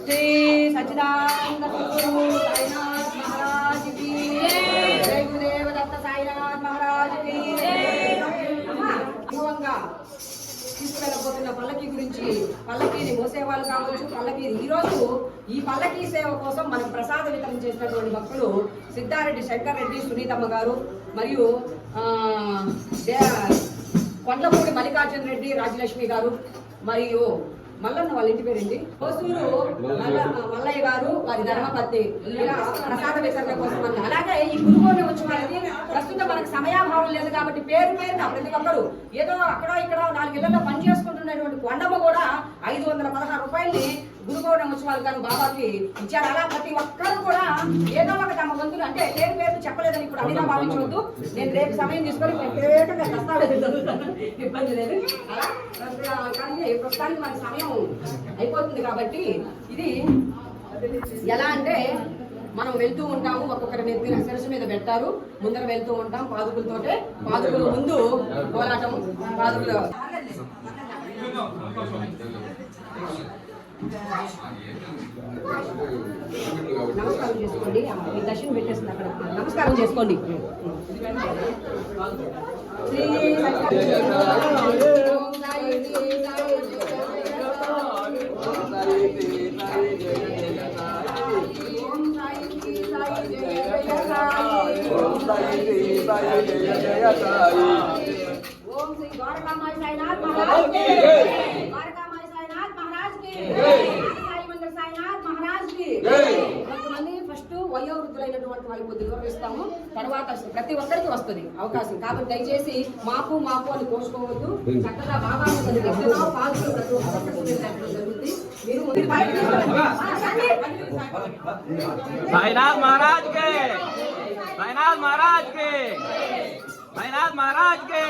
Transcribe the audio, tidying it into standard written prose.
श्री सच्चिदानंद सद्गुरु साईनाथ महाराज की जय गुरुदेव दत्त साईनाथ महाराज की తీసుకెళ్ళబోతున్న పల్లకి గురించి పల్లకీని మోసేవాళ్ళు కావచ్చు పల్లకి ఈరోజు ఈ పల్లకీ సేవ కోసం మనం ప్రసాద వితరణ చేసినటువంటి భక్తులు సిద్ధారెడ్డి శంకర్ రెడ్డి సునీతమ్మ గారు మరియు కొండపూడి మల్లికార్జున రెడ్డి రాజలక్ష్మి గారు మరియు మల్లన్న వాళ్ళ ఇంటి పేరండి కోసూరు మల్లయ్య గారు వారి ధర్మపత్తి ఇలా ప్రసాద వితరణ కోసం అన్న అలాగే ఈ గురుగోని వచ్చి వాళ్ళకి ప్రస్తుతం మనకు సమయాభావం లేదు కాబట్టి పేరు ప్రతి ఒక్కరు ఏదో అక్కడ ఇక్కడ 4 ఇళ్లలో పని చేసుకుంటున్నటువంటి కొండమ్మ కూడా 516 రూపాయలని గురుగోని వచ్చి వాళ్ళు కానీ బాబాకి ఇచ్చారు. అలా ప్రతి ఒక్కరు కూడా ఏదో ఒక తమ వంతులు అంటే పేరు చెప్పలేదని ఇప్పుడు అడిగా భావించవద్దు. నేను రేపు సమయం తీసుకొని ఇబ్బంది లేదు. అలా కానీ ప్రస్తుతానికి మన సమయం అయిపోతుంది కాబట్టి ఇది ఎలా అంటే మనం వెళ్తూ ఉంటాము ఒక్కొక్కరి నెత్తిన శిరస్సు మీద పెట్టారు ముందర వెళ్తూ ఉంటాం పాదుకులతోటే పాదుకుల ముందు కోలాటం పాదుకులు నమస్కారం చేసుకోండి మీ దర్శనం పెట్టేస్తుంది అక్కడ నమస్కారం చేసుకోండి. ఓం శ్రీ ద్వారకామాయి సాయినాథ్ మహారాజ్ కి ద్వారకామాయి సాయినాథ్ మహారాజ్ కి సాయి మందిర్ సాయినాథ్ మహారాజ్ కి. కొంతమంది ఫస్ట్ వయోవృద్ధులైనటువంటి వాళ్ళకి కొద్ది దూరం ఇస్తాము తర్వాత ప్రతి ఒక్కరికి వస్తుంది అవకాశం కాబట్టి దయచేసి మాకు అని కోసుకోవద్దు. చక్కగా బాబా పాదులు జరుగుతుంది. साईनाथ महाराज के साईनाथ महाराज के साईनाथ महाराज के